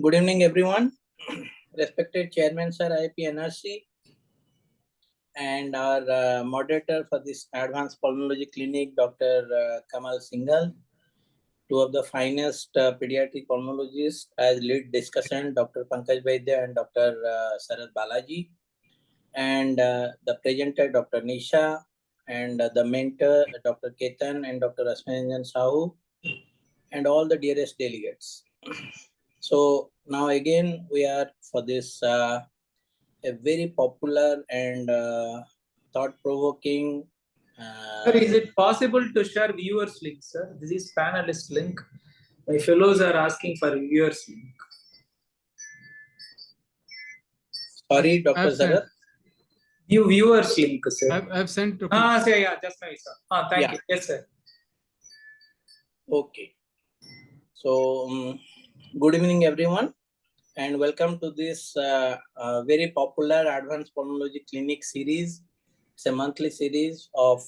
Good evening, everyone. Respected Chairman Sir IIP NRC and our moderator for this Advanced Pulmonology Clinic, Dr. Kamal Singhal, two of the finest pediatric pulmonologists as lead discussant, Dr. Pankaj Vaidya and Dr. Sarath Balaji, and the presenter, Dr. Nisha, and the mentor, Dr. Ketan and Dr. Asmanjan Sahu, and all the dearest delegates. So now again, we are for this a very popular and thought-provoking. Sir, is it possible to share viewers link, sir? This is panelist link. My fellows are asking for viewers link. Sorry, Dr. Zarat. Viewers link, sir. I've sent. Sir, yeah, just now, sir. Thank you. Yes, sir. Okay. So, good evening, everyone, and welcome to this very popular Advanced Pulmonology Clinic series. It's a monthly series of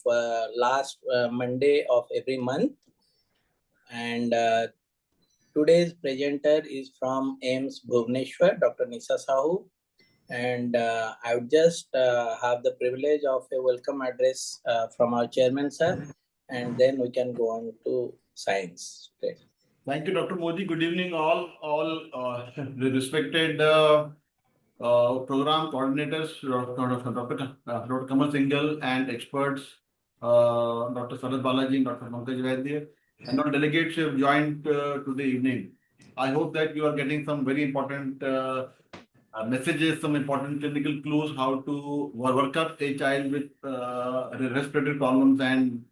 last Monday of every month. And today's presenter is from AIMS Bhubaneswar, Dr. Nisha Sahu. And I would just have the privilege of a welcome address from our chairman, sir, and then we can go on to science. Great. Thank you, Dr. Modi. Good evening, all the respected program coordinators, Dr. Kamal Singhal, and experts, Dr. Sarath Balaji and Dr. Pankaj Vaidya, and all delegates who have joined today evening. I hope that you are getting some very important messages, some important clinical clues how to work up a child with respiratory problems and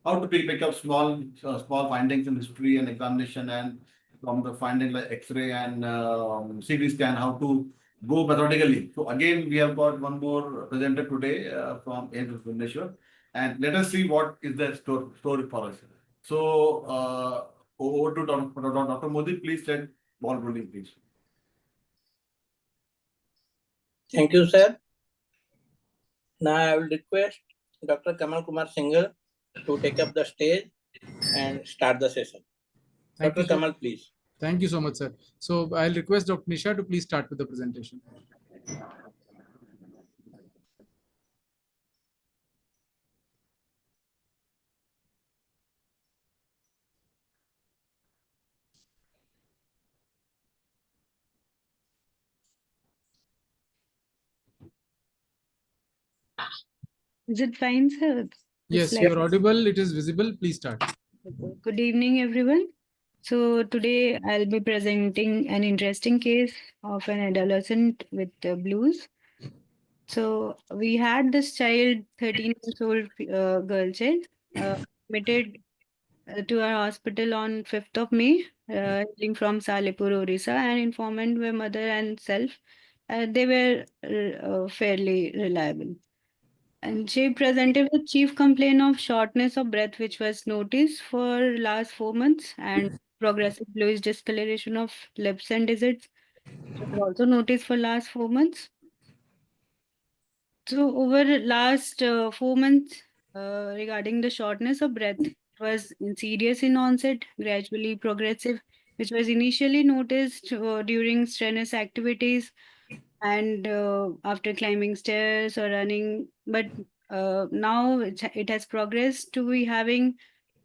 how to pick up small findings in history and examination, and from the finding like X-ray and CT scan, how to go methodically. So again, we have got one more presenter today from AIMS Bhubaneswar, and let us see what is the story for us. So over to Dr. Modi, please let ball rolling, please. Thank you, sir. Now I will request Dr. Kamal Kumar Singhal to take up the stage and start the session. Dr. Kamal, please. Thank you so much, sir. So I'll request Dr. Nisha to please start with the presentation. Is it fine, sir? Yes, you're audible. It is visible. Please start. Good evening, everyone. So today I'll be presenting an interesting case of an adolescent with blues. So we had this child, 13 years old girl child, admitted to our hospital on 5th of May, hailing from Salipur, Orissa, and informant were mother and self. They were fairly reliable. And she presented with chief complaint of shortness of breath, which was noticed for last 4 months, and progressive bluish discoloration of lips and digits, which was also noticed for last 4 months. So over the last 4 months, regarding the shortness of breath, it was insidious in onset, gradually progressive, which was initially noticed during strenuous activities and after climbing stairs or running, but now it has progressed to be having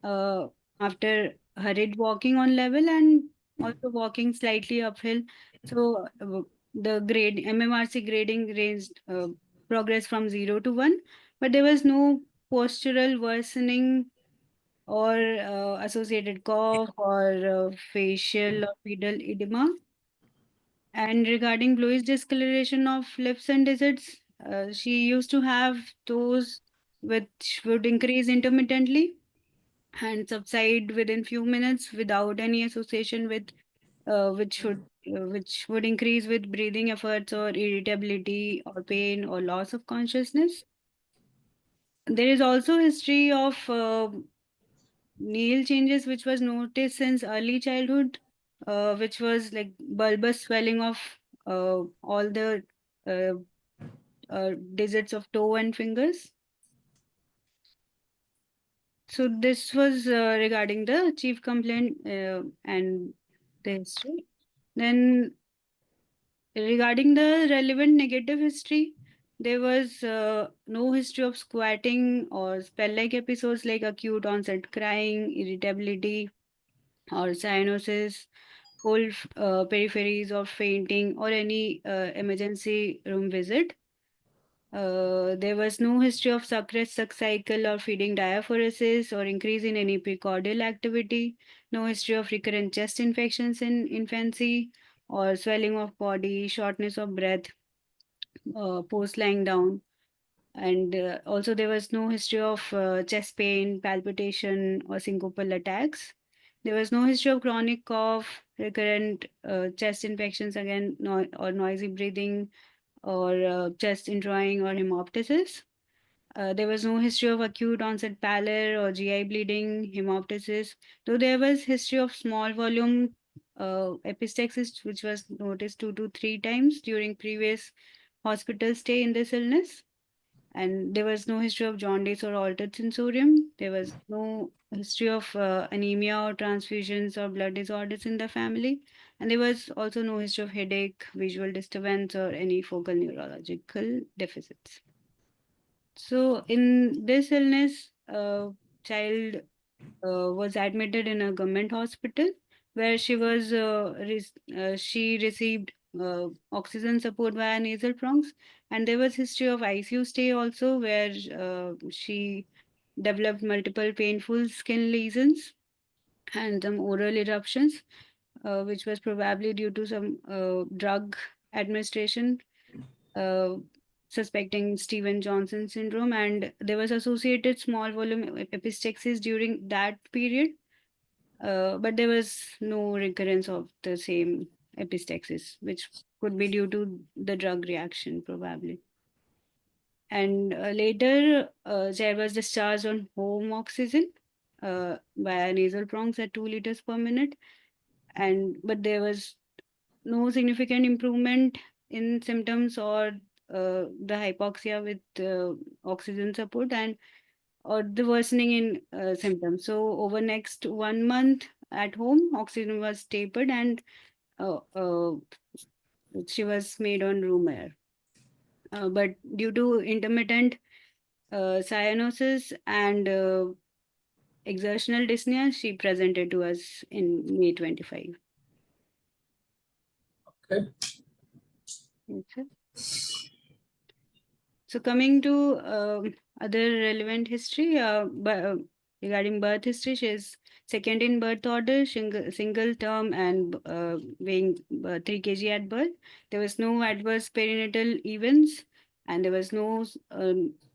after hurried walking on level and also walking slightly uphill. So the grade MMRC grading ranged progress from 0 to 1, but there was no postural worsening or associated cough or facial or pedal edema. And regarding bluish discoloration of lips and digits, she used to have those which would increase intermittently and subside within few minutes without any association with which would increase with breathing efforts or irritability or pain or loss of consciousness. There is also history of nail changes which was noticed since early childhood, which was like bulbous swelling of all the digits of toe and fingers. So this was regarding the chief complaint and the history. Then regarding the relevant negative history, there was no history of squatting or spell-like episodes like acute onset crying, irritability, or cyanosis, full peripheries of fainting, or any emergency room visit. There was no history of suppressed cycle or feeding diaphoresis or increase in any precordial activity, no history of recurrent chest infections in infancy or swelling of body, shortness of breath post lying down. And also, there was no history of chest pain, palpitation, or syncopal attacks. There was no history of chronic cough, recurrent chest infections again, or noisy breathing, or chest introing or hemoptysis. There was no history of acute onset pallor or GI bleeding, hemoptysis, though there was history of small volume epistaxis, which was noticed 2 to 3 times during previous hospital stay in this illness. And there was no history of jaundice or altered sensorium. There was no history of anemia or transfusions or blood disorders in the family. And there was also no history of headache, visual disturbance, or any focal neurological deficits. So, in this illness, child was admitted in a government hospital where she received oxygen support via nasal prongs, and there was history of ICU stay also where she developed multiple painful skin lesions and some oral eruptions, which was probably due to some drug administration, uh, suspecting Steven Johnson syndrome, and there was associated small volume epistaxis during that period, but there was no recurrence of the same epistaxis, which could be due to the drug reaction probably. And later, there was discharged on home oxygen via nasal prongs at 2 liters per minute, and but there was no significant improvement in symptoms or the hypoxia with oxygen support and or the worsening in symptoms. So over next 1 month at home, oxygen was tapered and uh, uh, she was made on room air. But due to intermittent cyanosis and exertional dyspnea, she presented to us in May 25. Okay. Yes, sir. So coming to other relevant history, regarding birth history, she is second in birth order, single term, and weighing 3 kg at birth. There was no adverse perinatal events, and there was no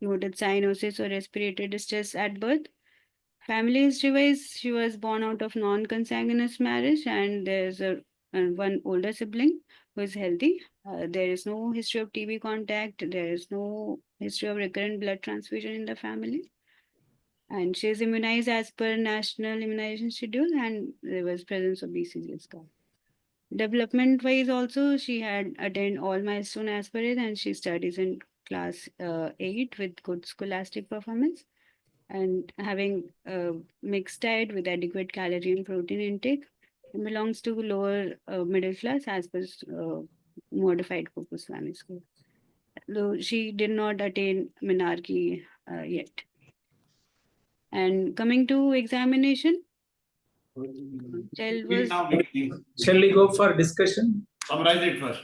noted cyanosis or respiratory distress at birth. Family history-wise, she was born out of non-consanguineous marriage, and there's one older sibling who is healthy. There is no history of TB contact. There is no history of recurrent blood transfusion in the family. And she is immunized as per national immunization schedule, and there was presence of BCG scar. Development-wise, also she had attained all milestone as per it, and she studies in class 8 with good scholastic performance and having a mixed diet with adequate calorie and protein intake, and belongs to lower middle class as per modified focus family score. Though she did not attain menarche yet. And coming to examination, child Please was now, please. Shall we go for discussion? Summarize it first.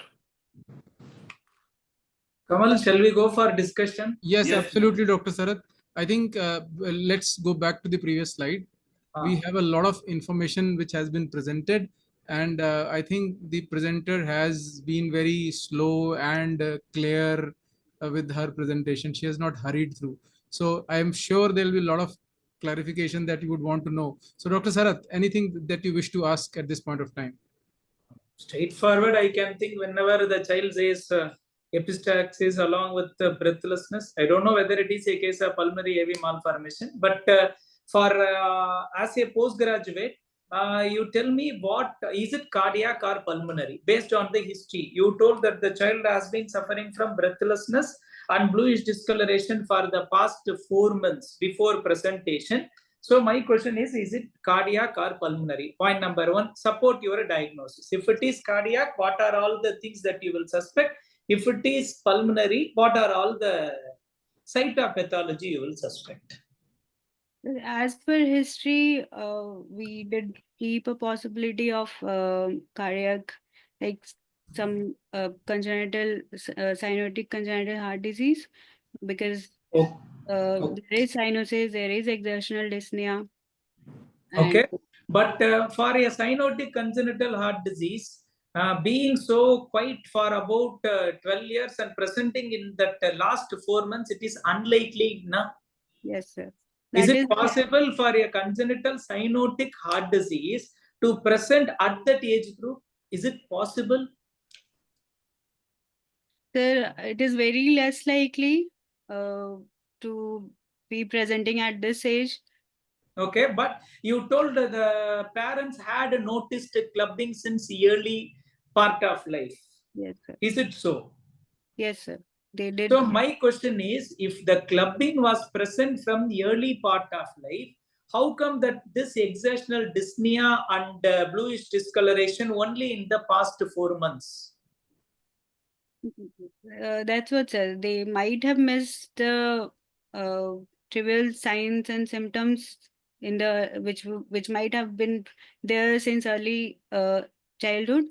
Kamal, shall we go for discussion? Yes, Yes. absolutely, Dr. Sarath. I think let's go back to the previous slide. We have a lot of information which has been presented, and I think the presenter has been very slow and clear with her presentation. She has not hurried through. So I am sure there will be a lot of clarification that you would want to know. So Dr. Sarath, anything that you wish to ask at this point of time? Straightforward, I can think whenever the child says epistaxis along with breathlessness. I don't know whether it is a case of pulmonary AV malformation, but for as a postgraduate, you tell me what is it, cardiac or pulmonary based on the history. You told that the child has been suffering from breathlessness and bluish discoloration for the past 4 months before presentation. So my question is it cardiac or pulmonary? Point number one, support your diagnosis. If it is cardiac, what are all the things that you will suspect? If it is pulmonary, what are all the site of pathology you will suspect? As per history, we did keep a possibility of cardiac, like some congenital, cyanotic congenital heart disease, because Oh, there is cyanosis, there is exertional dyspnea, and okay. But for a cyanotic congenital heart disease, being so quite for about 12 years and presenting in that last 4 months, it is unlikely, na? yes, sir. Is That it is possible for a congenital cyanotic heart disease to present at that age group? Is it possible? sir, it is very less likely to be presenting at this age. Okay, but you told the parents had noticed clubbing since early part of life. Yes, sir. Is it so? Yes, sir. They did. So my question is, if the clubbing was present from the early part of life, how come that this exertional dyspnea and bluish discoloration only in the past 4 months? That's what, sir. They might have missed the trivial signs and symptoms in the which might have been there since early childhood,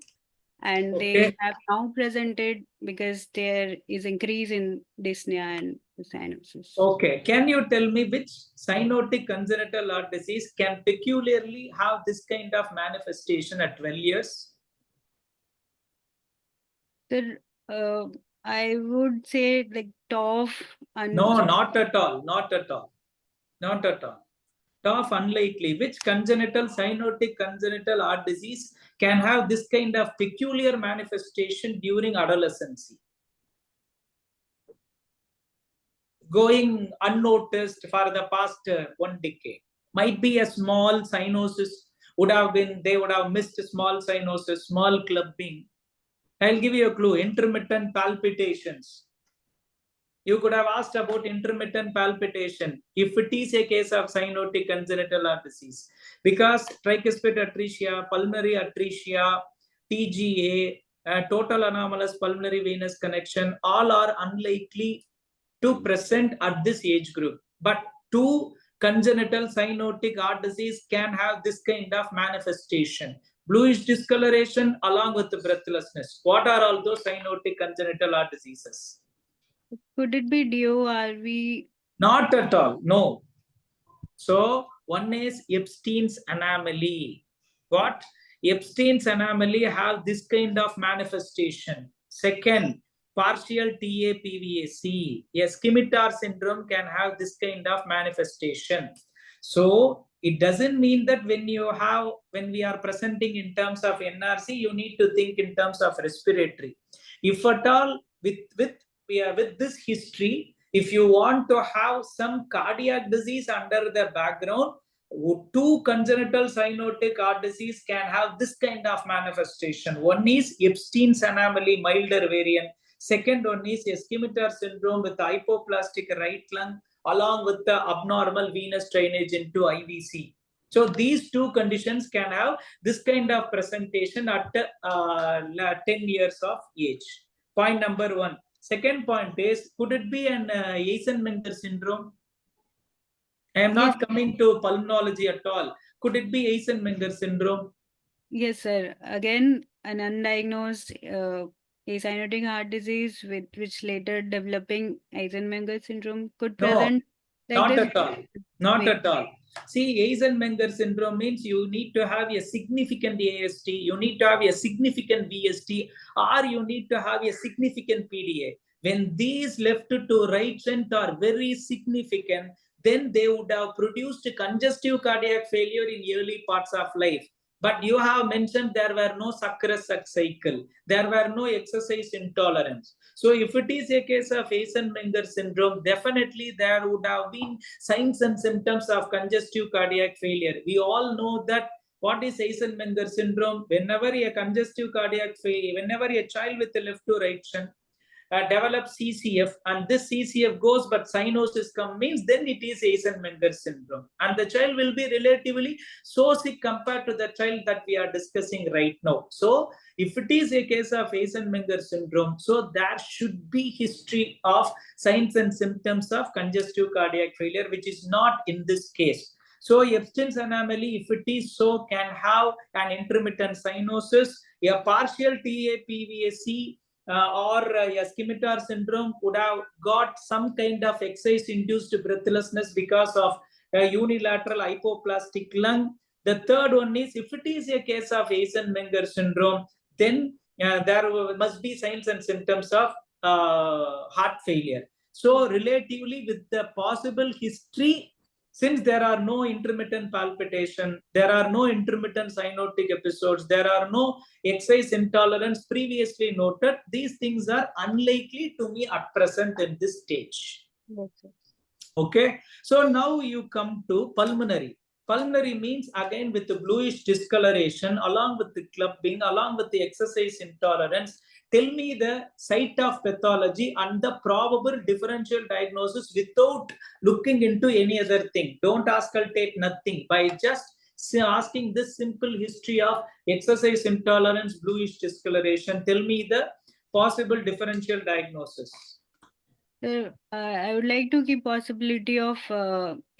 and they Okay. have now presented because there is increase in dyspnea and cyanosis. Okay. Can you tell me which cyanotic congenital heart disease can peculiarly have this kind of manifestation at 12 years? Sir, I would say like TOF and No, not at all. Not at all. Not at all. Tough, unlikely. Which congenital cyanotic congenital heart disease can have this kind of peculiar manifestation during adolescence, going unnoticed for the past 1 decade? Might be a small cyanosis, they would have missed small cyanosis, small clubbing. I'll give you a clue: intermittent palpitations. You could have asked about intermittent palpitation if it is a case of cyanotic congenital heart disease, because tricuspid atresia, pulmonary atresia, TGA, total anomalous pulmonary venous connection, all are unlikely to present at this age group. But two congenital cyanotic heart disease can have this kind of manifestation: bluish discoloration along with breathlessness. What are all those cyanotic congenital heart diseases? could it be DORV? Not at all, no. So one is Epstein's anomaly. What? Epstein's anomaly have this kind of manifestation. Second, partial TAPVAC. A Scimitar syndrome can have this kind of manifestation. So it doesn't mean that when we are presenting in terms of NRC, you need to think in terms of respiratory. If at all with this history, if you want to have some cardiac disease under the background, two congenital cyanotic heart disease can have this kind of manifestation. One is Epstein's anomaly, milder variant. Second one is Scimitar syndrome with hypoplastic right lung along with the abnormal venous drainage into IVC. So these two conditions can have this kind of presentation at 10 years of age. Point number one. Second point is, could it be an Eisenmenger syndrome? I am not coming to pulmonology at all. Could it be Eisenmenger syndrome? Yes, sir. Again, an undiagnosed acyanotic heart disease with which later developing Eisenmenger syndrome could present like Not this. at all. Not at all. See, Eisenmenger syndrome means you need to have a significant AST, you need to have a significant VST, or you need to have a significant PDA. When these left to right front are very significant, then they would have produced congestive cardiac failure in early parts of life. But you have mentioned there were no succurus cycle, there were no exercise intolerance. So if it is a case of Eisenmenger syndrome, definitely there would have been signs and symptoms of congestive cardiac failure. We all know that what is Eisenmenger syndrome? Whenever a congestive cardiac failure, whenever a child with a left to right shunt, develop CCF, and this CCF goes but cyanosis comes, means then it is Eisenmenger syndrome, and the child will be relatively so sick compared to the child that we are discussing right now. So if it is a case of Eisenmenger syndrome, so there should be history of signs and symptoms of congestive cardiac failure, which is not in this case. So Epstein's anomaly, if it is so, can have an intermittent cyanosis, a partial TAPVAC, or a scimitar syndrome would have got some kind of exercise-induced breathlessness because of unilateral hypoplastic lung. The third one is, if it is a case of Eisenmenger syndrome, then there must be signs and symptoms of heart failure. So relatively, with the possible history, since there are no intermittent palpitation, there are no intermittent cyanotic episodes, there are no exercise intolerance previously noted, these things are unlikely to me at present in this stage. Okay. Okay, so now you come to pulmonary. Pulmonary means again with the bluish discoloration, along with the clubbing, along with the exercise intolerance. Tell me the site of pathology and the probable differential diagnosis without looking into any other thing. Don't auscultate nothing. By just asking this simple history of exercise intolerance, bluish discoloration, tell me the possible differential diagnosis. Sir, I would like to keep possibility of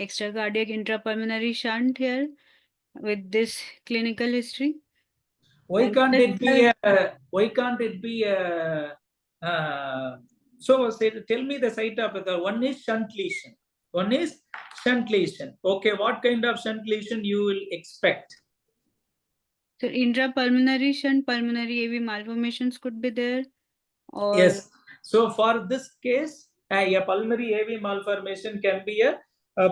extracardiac intrapulmonary shunt here with this clinical history. Why And can't it be sir, a, why can't it be a, so say, tell me the site of the one is shunt lesion. One is shunt lesion. Okay, what kind of shunt lesion you will expect? So intrapulmonary shunt, pulmonary AV malformations could be there, or Yes. So for this case, a pulmonary AV malformation can be a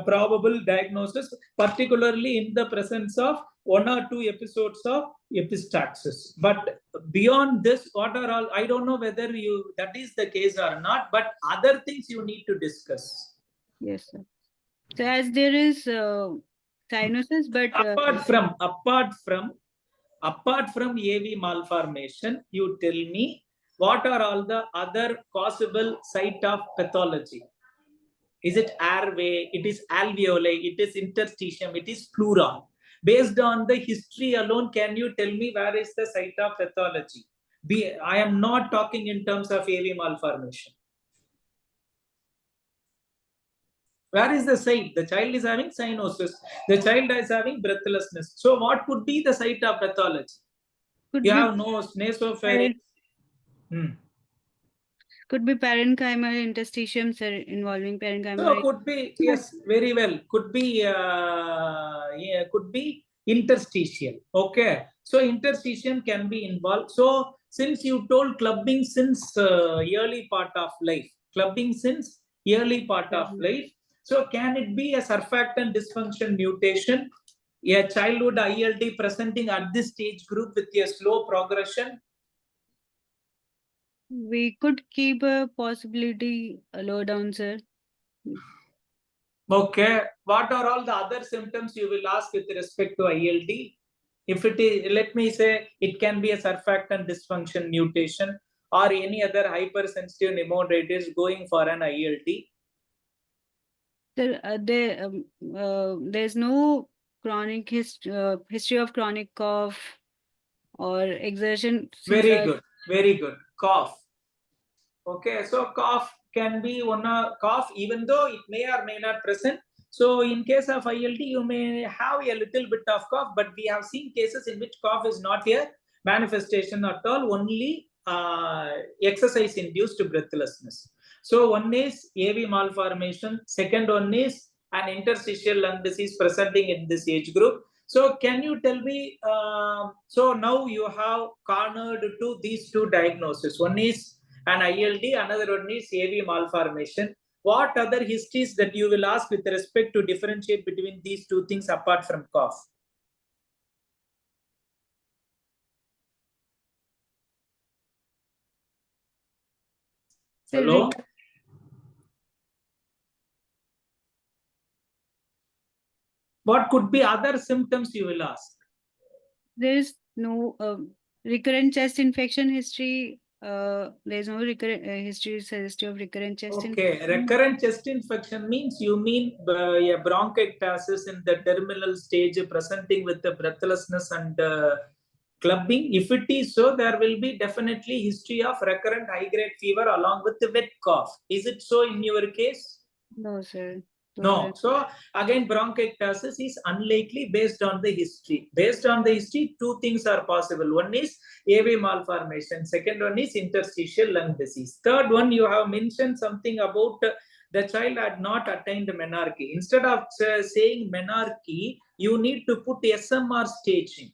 probable diagnosis, particularly in the presence of 1 or 2 episodes of epistaxis. But beyond this, what are all, I don't know whether you that is the case or not, but other things you need to discuss. yes, sir. So as there is cyanosis, but Apart from AV malformation, you tell me what are all the other possible site of pathology? Is it airway? It is alveoli? It is interstitium? It is pleuron? Based on the history alone, can you tell me where is the site of pathology? I am not talking in terms of AV malformation. Where is the site? The child is having cyanosis. The child is having breathlessness. So what could be the site of pathology? could You be have nose, nasopharynx. could be parenchymal interstitium, sir, involving parenchymal. So could be, yes, very well. Could be, could be interstitial. Okay. So interstitium can be involved. So since you told clubbing since early part of life, so can it be a surfactant dysfunction mutation? A childhood ILD presenting at this stage group with a slow progression? We could keep a possibility low down, sir. Okay. What are all the other symptoms you will ask with respect to ILD? If it is, let me say, it can be a surfactant dysfunction mutation or any other hypersensitive pneumonitis going for an ILD. Sir, there's no chronic history of chronic cough or exertion. Very good. Very good. Cough. Okay. So cough can be one cough, even though it may or may not present. So in case of ILD, you may have a little bit of cough, but we have seen cases in which cough is not a manifestation at all, only exercise-induced breathlessness. So one is AV malformation. Second one is an interstitial lung disease presenting in this age group. So can you tell me, so now you have cornered to these two diagnoses. One is an ILD, another one is AV malformation. What other histories that you will ask with respect to differentiate between these two things apart from cough? Hello? What could be other symptoms you will ask? There is no recurrent chest infection history there's no recurrent history suggestive of recurrent chest Okay, infection. recurrent chest infection means you mean a bronchiectasis in the terminal stage presenting with the breathlessness and clubbing. If it is so, there will be definitely history of recurrent high-grade fever along with the wet cough. Is it so in your case? No, sir. No. So again, bronchiectasis is unlikely based on the history. Based on the history, two things are possible. One is AV malformation. Second one is interstitial lung disease. Third one, you have mentioned something about the child had not attained menarche. Instead of saying menarche, you need to put SMR staging.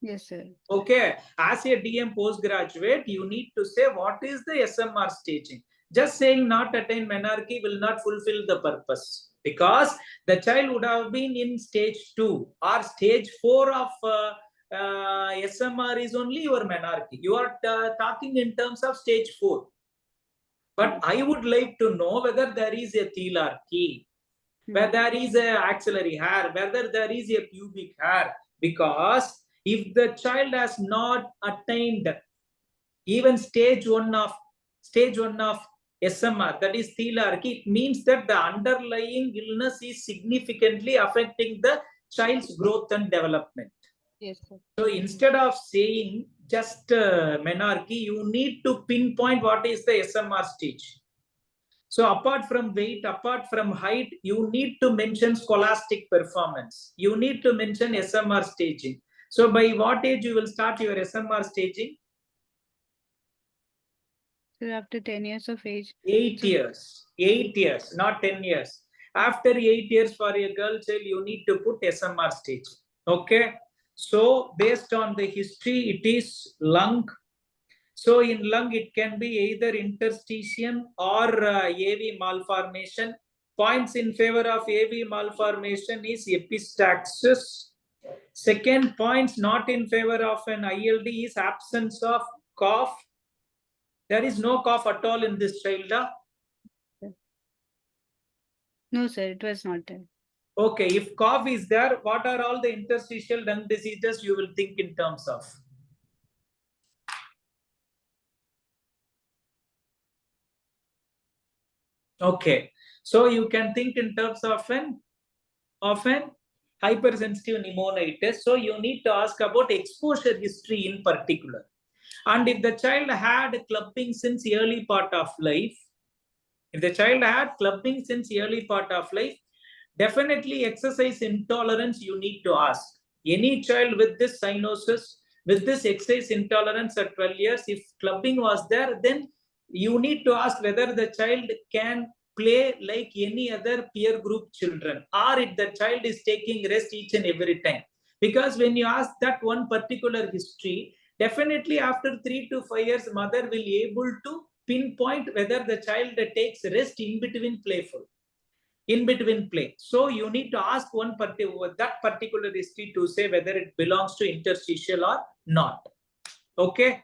Yes, sir. Okay, as a DM postgraduate, you need to say what is the SMR staging. Just saying not attain menarche will not fulfill the purpose, because the child would have been in stage 2 or stage 4 of SMR is only your menarche. You are talking in terms of stage 4. But I would like to know whether there is a thelarche, where there is a axillary hair, whether there is a pubic hair, because if the child has not attained even stage one of SMR, that is thelarche, it means that the underlying illness is significantly affecting the child's growth and development. Yes, sir. So instead of saying just menarche, you need to pinpoint what is the SMR stage. So apart from weight, apart from height, you need to mention scholastic performance. You need to mention SMR staging. So by what age you will start your SMR staging? So after 10 years of age. 8 years. 8 years, not 10 years. After 8 years for a girl child, you need to put SMR stage. Okay. So based on the history, it is lung. So in lung, it can be either interstitium or AV malformation. Points in favor of AV malformation is epistaxis. Second points not in favor of an ILD is absence of cough. There is no cough at all in this child. No, sir, it was not there. Okay, if cough is there, what are all the interstitial lung diseases you will think in terms of? Okay, so you can think in terms of an hypersensitive pneumonitis. So you need to ask about exposure history in particular. And if the child had clubbing since early part of life, definitely exercise intolerance you need to ask. Any child with this cyanosis, with this exercise intolerance at 12 years, if clubbing was there, then you need to ask whether the child can play like any other peer group children, or if the child is taking rest each and every time. Because when you ask that one particular history, definitely after 3 to 5 years, mother will be able to pinpoint whether the child takes rest in between play. So you need to ask that particular history to say whether it belongs to interstitial or not. Okay.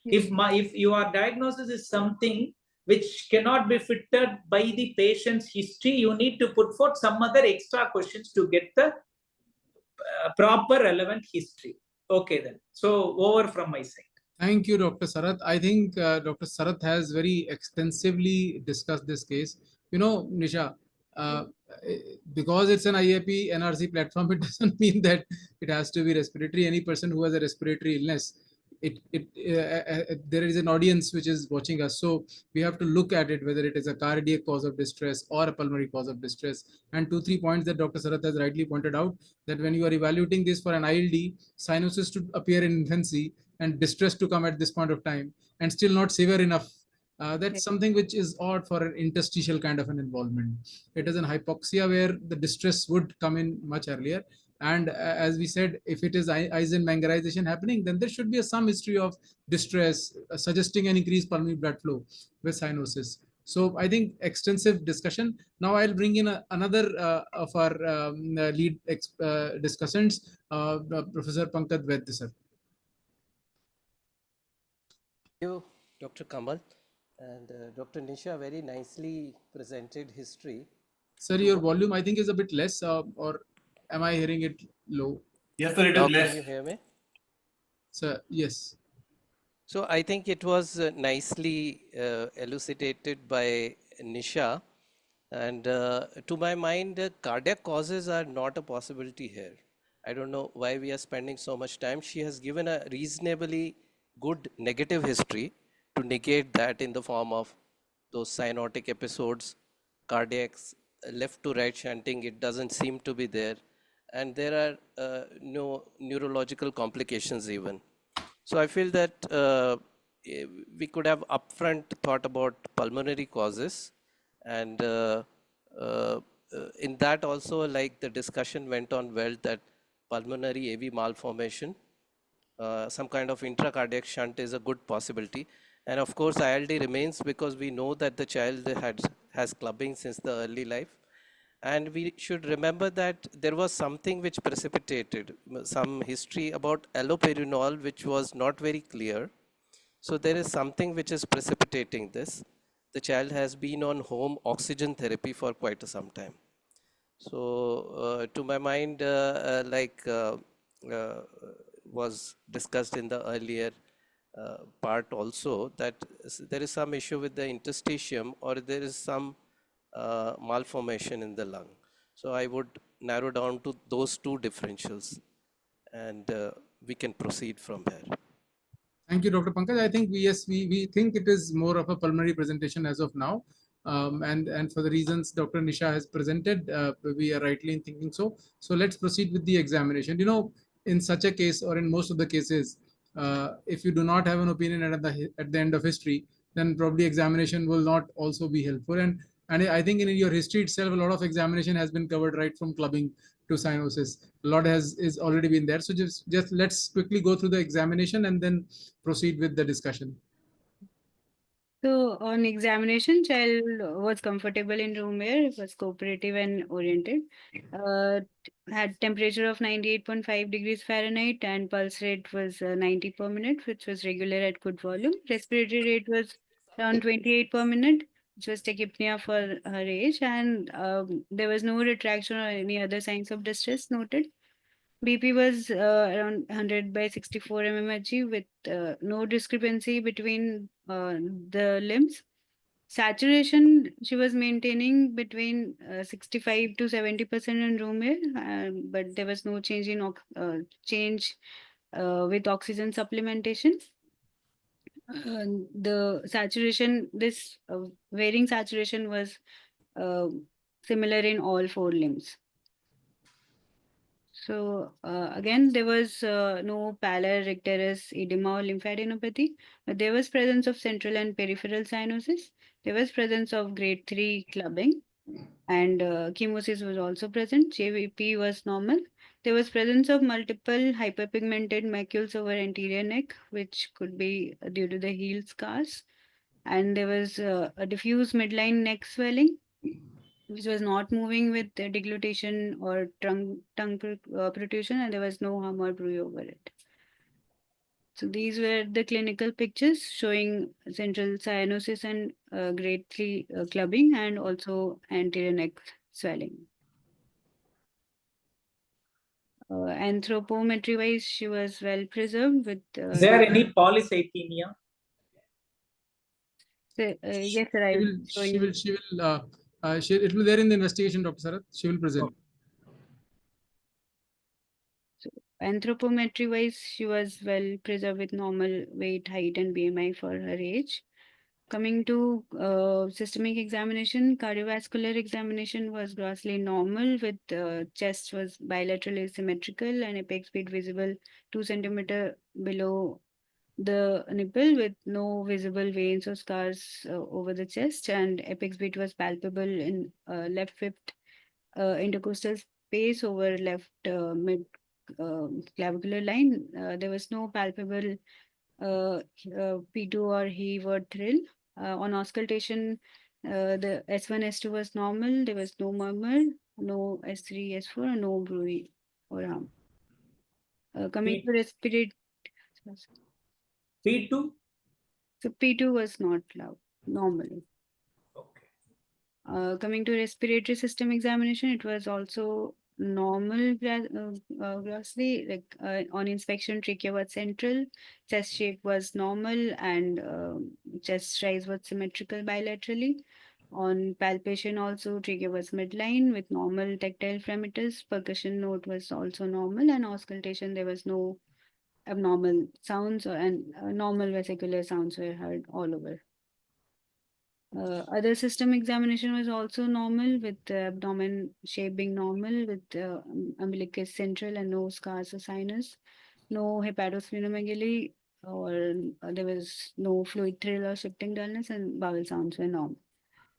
Yes. If your diagnosis is something which cannot be fitted by the patient's history, you need to put forth some other extra questions to get the proper relevant history. Okay then. So over from my side. Thank you, Dr. Sarath. I think Dr. Sarath has very extensively discussed this case. You know, Nisha, because it's an IAP NRC platform, it doesn't mean that it has to be respiratory. Any person who has a respiratory illness, there is an audience which is watching us. So we have to look at it, whether it is a cardiac cause of distress or a pulmonary cause of distress. And 2-3 points that Dr. Sarath has rightly pointed out, that when you are evaluating this for an ILD, cyanosis to appear in infancy and distress to come at this point of time and still not severe enough. That's something which is odd for an interstitial kind of an involvement. It is an hypoxia where the distress would come in much earlier. And as we said, if it is Eisenmengerization happening, then there should be some history of distress suggesting an increased pulmonary blood flow with cyanosis. So I think extensive discussion. Now I'll bring in another of our lead discussants, Professor Pankaj Vaidya, sir. Thank you, Dr. Kamal, and Dr. Nisha very nicely presented history. Sir, your volume I think is a bit less, or am I hearing it low? Yes, sir, it is less. Can you hear me? Sir, yes. So I think it was nicely elucidated by Nisha. And to my mind, cardiac causes are not a possibility here. I don't know why we are spending so much time. She has given a reasonably good negative history to negate that in the form of those cyanotic episodes, cardiacs, left to right shunting, it doesn't seem to be there. And there are no neurological complications even. So I feel that we could have upfront thought about pulmonary causes, and uh, in that also, like the discussion went on well, that pulmonary AV malformation, some kind of intracardiac shunt is a good possibility. And of course, ILD remains because we know that the child has clubbing since the early life. And we should remember that there was something which precipitated some history about allopurinol, which was not very clear. So there is something which is precipitating this. The child has been on home oxygen therapy for quite some time. So to my mind, uh, was discussed in the earlier part also, that there is some issue with the interstitium, or there is some malformation in the lung. So I would narrow down to those two differentials, and we can proceed from here. Thank you, Dr. Pankaj. I think we think it is more of a pulmonary presentation as of now. And for the reasons Dr. Nisha has presented, we are rightly in thinking so. So let's proceed with the examination. You know, in such a case, or in most of the cases, if you do not have an opinion at the end of history, then probably examination will not also be helpful. And I think in your history itself, a lot of examination has been covered, right from clubbing to cyanosis. A lot is already been there. So just let's quickly go through the examination and then proceed with the discussion. So on examination, child was comfortable in room air, was cooperative and oriented. Uh, had temperature of 98.5 degrees Fahrenheit and pulse rate was 90 per minute, which was regular at good volume. Respiratory rate was around 28 per minute, which was tachypnea for her age, and there was no retraction or any other signs of distress noted. BP was around 100 by 64 mmHg with no discrepancy between the limbs. Saturation, she was maintaining between 65 to 70% in room air, but there was no change in change with oxygen supplementation. The saturation, this varying saturation was uh, similar in all four limbs. So again, there was no pallor, icterus, edema, or lymphadenopathy, but there was presence of central and peripheral cyanosis. There was presence of grade 3 clubbing, and chemosis was also present. JVP was normal. There was presence of multiple hyperpigmented macules over anterior neck, which could be due to the heel scars. And there was a diffuse midline neck swelling, which was not moving with the deglutition or tongue protrusion, and there was no hum or bruit over it. So these were the clinical pictures showing central cyanosis and grade 3 clubbing and also anterior neck swelling. Anthropometry wise, she was well preserved with. Is there any polycythemia? Yes, sir. I will show you. It will be there in the investigation, Dr. Sarath. She will present. So anthropometry wise, she was well preserved with normal weight, height, and BMI for her age. Coming to systemic examination, cardiovascular examination was grossly normal with chest was bilaterally symmetrical and apex beat visible 2 centimeter below the nipple with no visible veins or scars over the chest, and apex beat was palpable in left fifth intercostal space over left mid clavicular line. There was no palpable P2 or heave or thrill. On auscultation, the S1, S2 was normal. There was no murmur, no S3, S4, no bruit or hum. Coming to respiratory, P2? so P2 was not loud, normal. Okay. Coming to respiratory system examination, it was also normal grossly, like on inspection, trachea was central, chest shape was normal, and chest rise was symmetrical bilaterally. On palpation, also trachea was midline with normal tactile parameters. Percussion note was also normal, and auscultation there was no abnormal sounds, and normal vesicular sounds were heard all over. Other system examination was also normal, with the abdomen shape being normal, with umbilicus central and no scars or sinus, no hepatosplenomegaly, or there was no fluid thrill or shifting dullness, and bowel sounds were normal.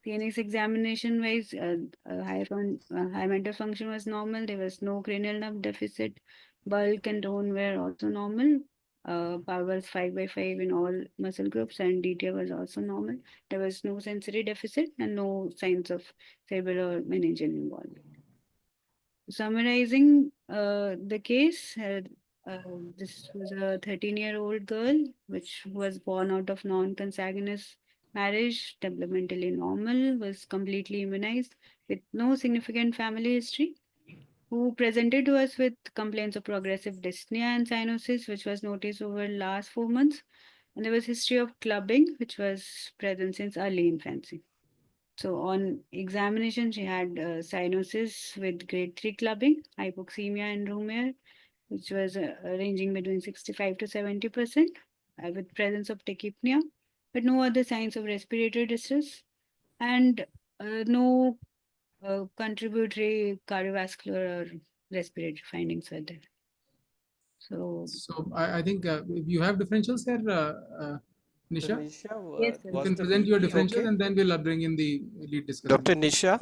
CNS examination wise, high mental function was normal. There was no cranial nerve deficit. Bulk and tone were also normal. Power was 5 by 5 in all muscle groups, and detail was also normal. There was no sensory deficit and no signs of cerebral or meningeal involvement. Summarizing the case, this was a 13-year-old girl which was born out of non-consanguineous marriage, developmentally normal, was completely immunized with no significant family history, who presented to us with complaints of progressive dyspnea and cyanosis, which was noticed over last 4 months. And there was history of clubbing, which was present since early infancy. So on examination, she had cyanosis with grade 3 clubbing, hypoxemia and room which was ranging between 65 to 70%, with presence of tachypnea, but no other signs of respiratory distress, and no contributory cardiovascular or respiratory findings were there. So I think you have differentials here, So Nisha. Nisha, yes, sir. You was can the present your BP differentials okay? and then we'll bring in the lead discussion. Dr. Nisha,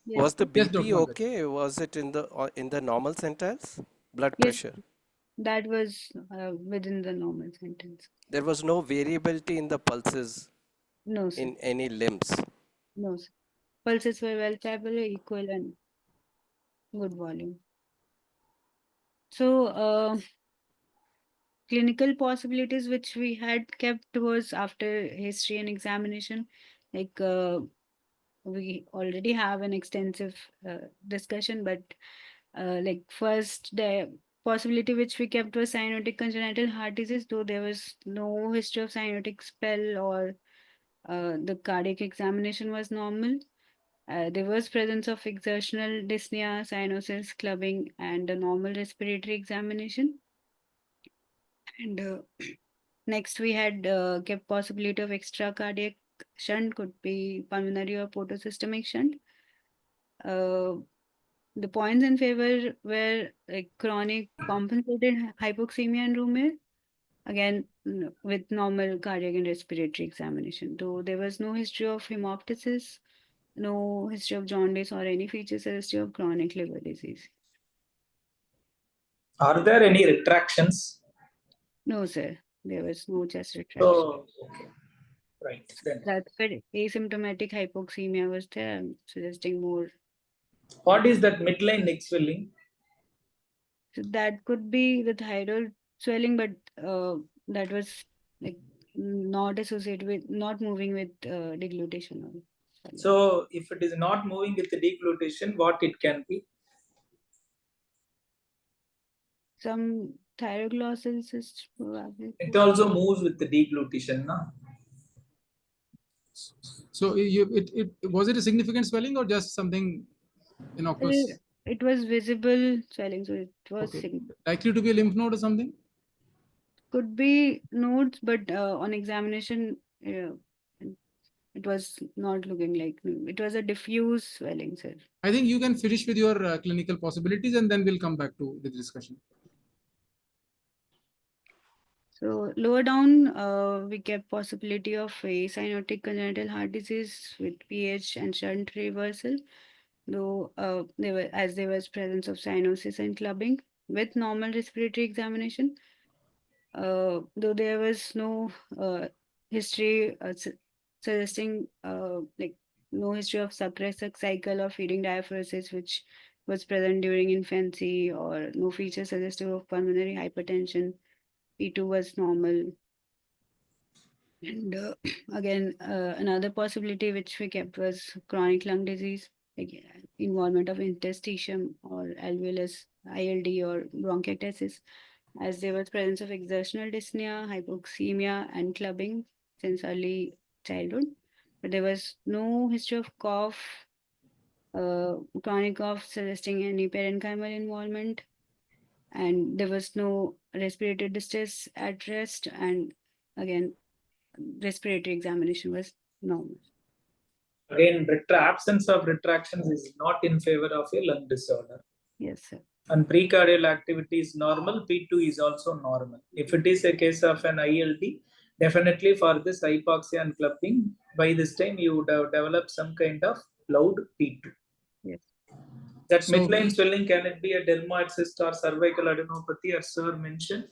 Yes, was the sir. Yes, BP Dr. Pankaj. okay? Was it in the normal centers? Blood Yes, pressure. that was within the normal sentence. There was no variability in the pulses No, sir. in any limbs. No, sir. Pulses were well stable, equal, and good volume. So, clinical possibilities which we had kept was after history and examination, like we already have an extensive discussion, but like first the possibility which we kept was cyanotic congenital heart disease, though there was no history of cyanotic spell or the cardiac examination was normal. There was presence of exertional dyspnea, cyanosis, clubbing, and a normal respiratory examination. And next, we had kept possibility of extra cardiac shunt, could be pulmonary or portosystemic shunt. Uh, the points in favor were like chronic compensated hypoxemia and room again with normal cardiac and respiratory examination. Though there was no history of hemoptysis, no history of jaundice or any features suggestive of chronic liver disease. Are there any retractions? No, sir. There was no chest retraction. So, okay. Right. Then, That's where asymptomatic hypoxemia was there, suggesting more. what is that midline neck swelling? So that could be the thyroid swelling, but that was like not associated with, not moving with deglutition. Or swelling. So, if it is not moving with the deglutition, what it can be? Some thyroglossus probably. It also moves with the deglutition, no? So it was it a significant swelling or just something innocuous? It was visible swelling, so it was Okay. Likely to be a lymph node or something? could be nodes, but on examination, it was not looking like it was a diffuse swelling, sir. I think you can finish with your clinical possibilities and then we'll come back to the discussion. So lower down, we kept possibility of a cyanotic congenital heart disease with pH and shunt reversal, though there was presence of cyanosis and clubbing with normal respiratory examination. Though there was no history suggesting like no history of suppressive cycle or feeding diaphoresis, which was present during infancy, or no feature suggestive of pulmonary hypertension. P2 was normal. And again, another possibility which we kept was chronic lung disease like involvement of interstitium or alveolus, ILD or bronchiectasis, as there was presence of exertional dyspnea, hypoxemia, and clubbing since early childhood. But there was no history of cough, chronic cough suggesting any parenchymal involvement, and there was no respiratory distress at rest, and again, respiratory examination was normal. Again, absence of retractions is not in favor of a lung disorder. Yes, sir. And precardial activity is normal, P2 is also normal. If it is a case of an ILD, definitely for this hypoxia and clubbing, by this time you would have developed some kind of loud P2. Yes. That So- midline swelling, can it be a dermoid cyst or cervical adenopathy, as sir mentioned?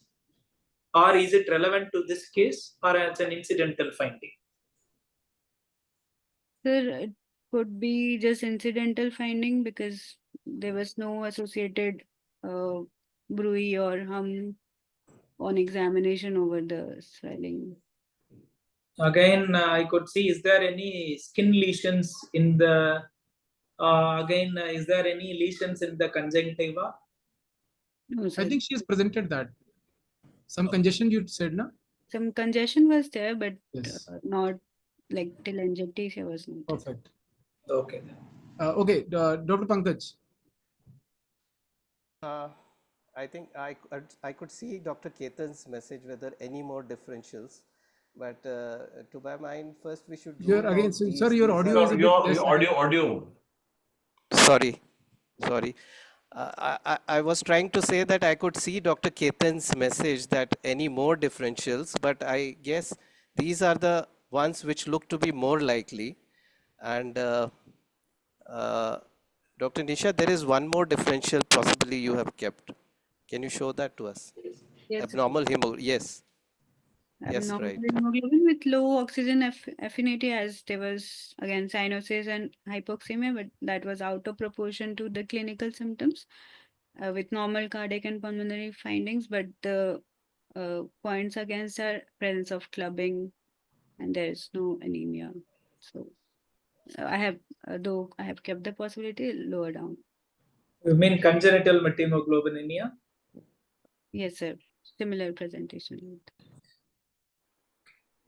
Or is it relevant to this case, or as an incidental finding? Sir, it could be just incidental finding because there was no associated bruit or hum on examination over the swelling. Again, I could see, is there any skin lesions in the, is there any lesions in the conjunctiva? No, sir. I think she has presented that. Some congestion you said, na? Some congestion was there, but Yes. not like till angioplasty was not. Perfect. Okay. Okay, Dr. Pankaj. I think I could see Dr. Ketan's message whether any more differentials, but to my mind, first we should. You're rule again, out these- sorry, your these audio are- is a bit Your less. audio. Sorry. I was trying to say that I could see Dr. Ketan's message that any more differentials, but I guess these are the ones which look to be more likely. And Dr. Nisha, there is one more differential possibly you have kept. Can you show that to us? Yes, Abnormal hemoglobin. Yes. Yes, abnormal right. hemoglobin with low oxygen affinity, as there was again cyanosis and hypoxemia, but that was out of proportion to the clinical symptoms with normal cardiac and pulmonary findings. But the points against are presence of clubbing and there is no anemia. So I have, though I have kept the possibility lower down. You mean congenital methemoglobinemia? Yes, sir. Similar presentation.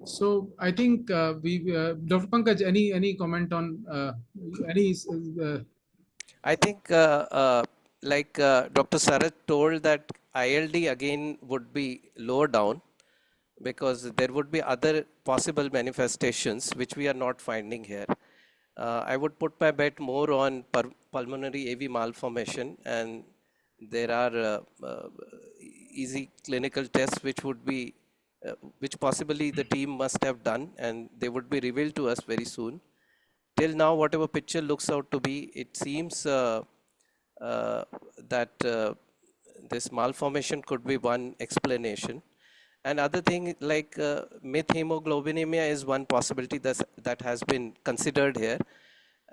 So I think Dr. Pankaj, any comment on any? I think Dr. Sarath told that ILD again would be lower down because there would be other possible manifestations which we are not finding here. I would put my bet more on pulmonary AV malformation, and there are easy clinical tests which would be which possibly the team must have done, and they would be revealed to us very soon. Till now, whatever picture looks out to be, it seems that this malformation could be one explanation. And other thing like methemoglobinemia is one possibility that has been considered here.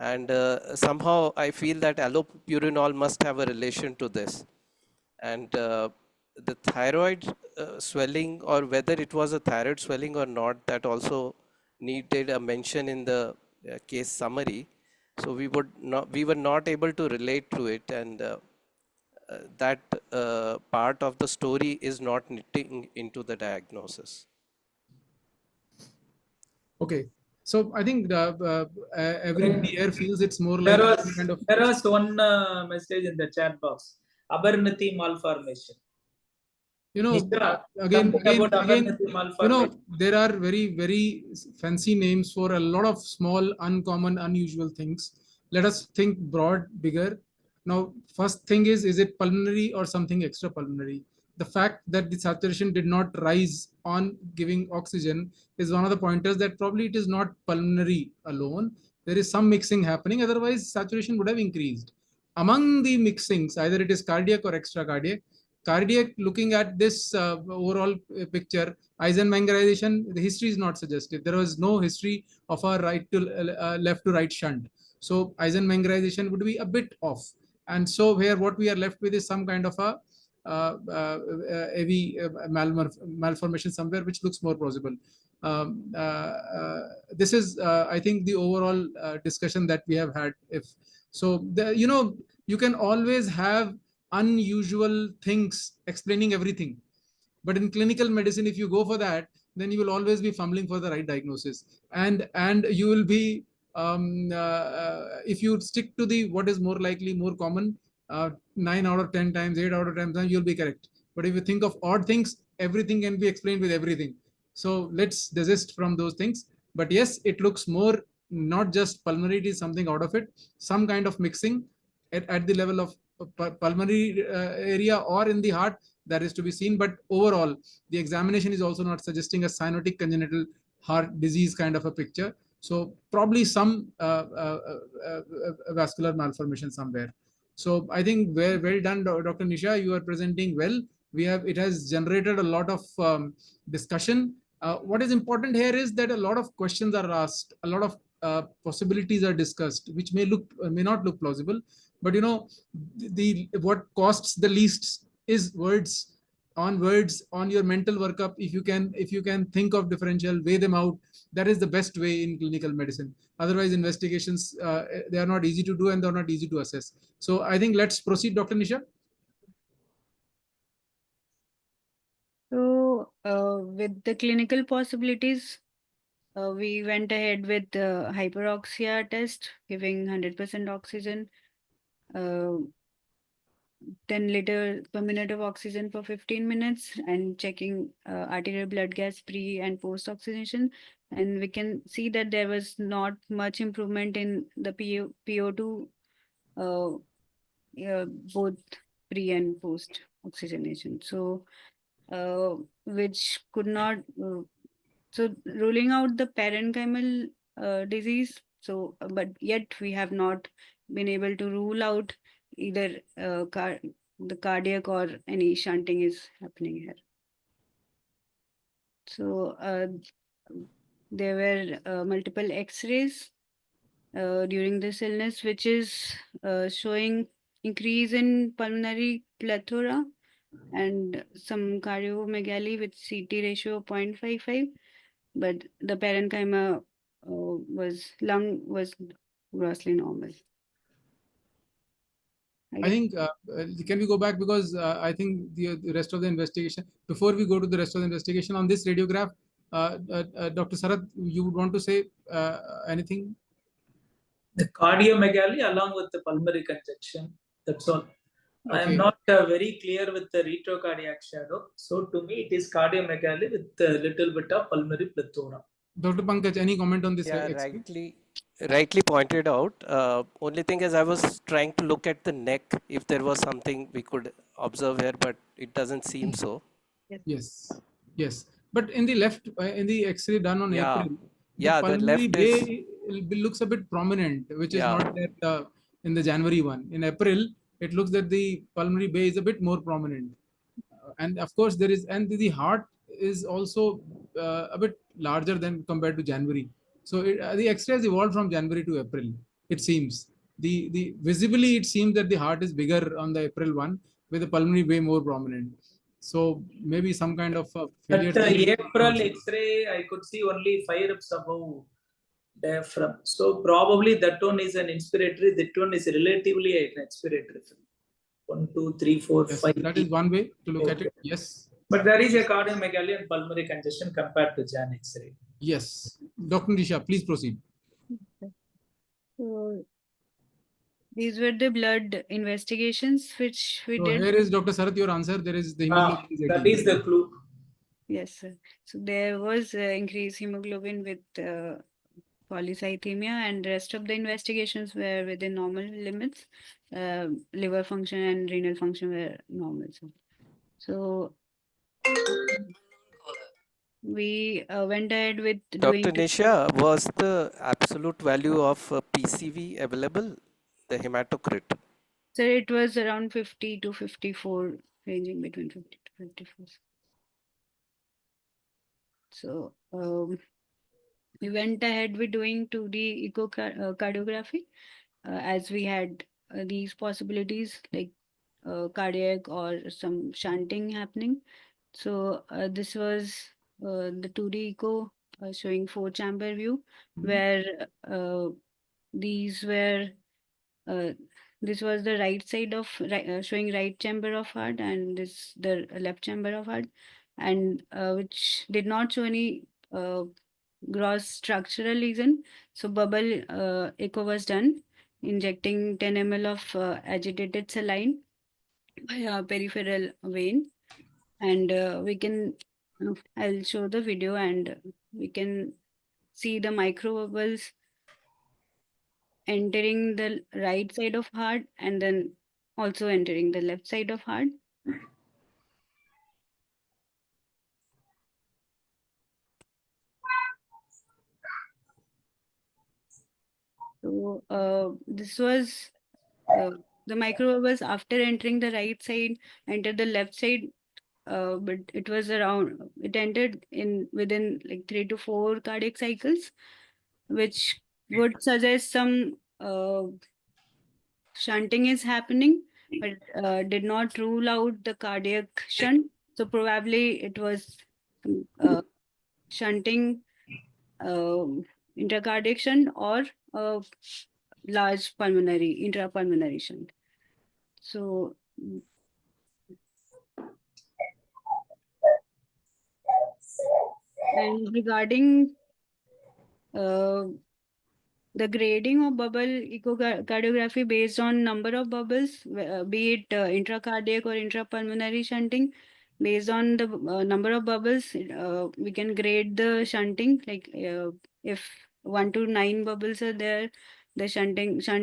And somehow I feel that allopurinol must have a relation to this. And the thyroid swelling, or whether it was a thyroid swelling or not, that also needed a mention in the case summary. So we were not able to relate to it, and that part of the story is not knitting into the diagnosis. Okay, so I think everybody here feels it's more like kind of. There was one message in the chat box. Abernathy malformation. You know, Nisha, again, something about you know, malformation. there are very fancy names for a lot of small, uncommon, unusual things. Let us think broad, bigger. Now, first thing is it pulmonary or something extra pulmonary? The fact that the saturation did not rise on giving oxygen is one of the pointers that probably it is not pulmonary alone. There is some mixing happening. Otherwise, saturation would have increased. Among the mixings, either it is cardiac or extra cardiac, looking at this overall picture, Eisenmangerization, the history is not suggestive. There was no history of a right to left to right shunt. So Eisenmangerization would be a bit off. And so here what we are left with is some kind of a AV malformation somewhere, which looks more plausible. This is, I think, the overall discussion that we have had. If So you can always have unusual things explaining everything. But in clinical medicine, if you go for that, then you will always be fumbling for the right diagnosis, and you will be if you stick to the what is more likely, more common, 9 out of 10 times, 8 out of 10 times, you'll be correct. But if you think of odd things, everything can be explained with everything. So let's desist from those things. But yes, it looks more not just pulmonary, it is something out of it, some kind of mixing at the level of pulmonary area or in the heart, that is to be seen. But overall, the examination is also not suggesting a cyanotic congenital heart disease kind of a picture. So probably some vascular malformation somewhere. So I think well done, Dr. Nisha. You are presenting well. It has generated a lot of discussion. What is important here is that a lot of questions are asked, a lot of possibilities are discussed, which may not look plausible, but the what costs the least is words on your mental workup. If you can think of differential, weigh them out, that is the best way in clinical medicine. Otherwise, investigations, they are not easy to do and they're not easy to assess. So I think let's proceed, Dr. Nisha. So with the clinical possibilities, we went ahead with the hyperoxia test, giving 100% oxygen, 10 liter per minute of oxygen for 15 minutes, and checking arterial blood gas pre and post oxygenation. And we can see that there was not much improvement in the PO2, both pre and post oxygenation. So, which could not, so ruling out the parenchymal disease. So, but yet we have not been able to rule out either the cardiac or any shunting is happening here. So there were multiple X-rays during this illness, which is showing increase in pulmonary plethora and some cardiomegaly with CT ratio of 0.55, but the parenchyma lung was grossly normal. I think can we go back, because I think the rest of the investigation, before we go to the rest of the investigation on this radiograph, Dr. Sarath, you would want to say anything? The cardiomegaly along with the pulmonary congestion, that's all. I am not very clear with the retrocardiac shadow. So to me, it is cardiomegaly with a little bit of pulmonary plethora. Dr. Pankaj, any comment on this? Yeah, rightly pointed out. Only thing is I was trying to look at the neck if there was something we could observe here, but it doesn't seem so. Yes. But in the left, in the X-ray done on April, the pulmonary the bay looks a bit prominent, which is not there in the January one. In April, it looks that the pulmonary bay is a bit more prominent. And of course there is, and the heart is also a bit larger than compared to January. So the X-ray has evolved from January to April, it seems. The visibly, it seems that the heart is bigger on the April one, with the pulmonary way more prominent. So maybe some kind of failure. But the April X-ray, I could see only 5 reps above diaphragm. So probably that one is an inspiratory. That one is relatively an expiratory. 1, 2, 3, 4, 5. That is one way to look at it. Yes. But there is a cardiomegaly and pulmonary congestion compared to Jan X-ray. Yes. Dr. Nisha, please proceed. So these were the blood investigations which we did. Here is Dr. Sarath, your answer. There is the hemoglobin. That is the clue. Yes, sir. So there was increased hemoglobin with polycythemia, and rest of the investigations were within normal limits. Liver function and renal function were normal. So we went ahead with Dr. Nisha, was the absolute value of PCV available, the hematocrit? So it was around 50 to 54, ranging between 50 to 54. So we went ahead with doing 2D echocardiography as we had these possibilities like cardiac or some shunting happening. So this was the 2D echo showing 4-chamber view, where these were this was the right side of showing right chamber of heart, and this the left chamber of heart, and which did not show any gross structural lesion. So bubble echo was done, injecting 10 ml of agitated saline via peripheral vein, and we can I'll show the video, and we can see the micro bubbles entering the right side of heart and then also entering the left side of heart. So this was the microbubbles after entering the right side, entered the left side, but it was around, it entered in within like 3 to 4 cardiac cycles, which would suggest some shunting is happening, but did not rule out the cardiac shunt. So probably it was shunting, intracardiac shunt, or large pulmonary, intrapulmonary shunt. So and regarding the grading of bubble echocardiography based on number of bubbles, be it intracardiac or intrapulmonary shunting, based on the number of bubbles, we can grade the shunting. Like if 1 to 9 bubbles are there, the shunt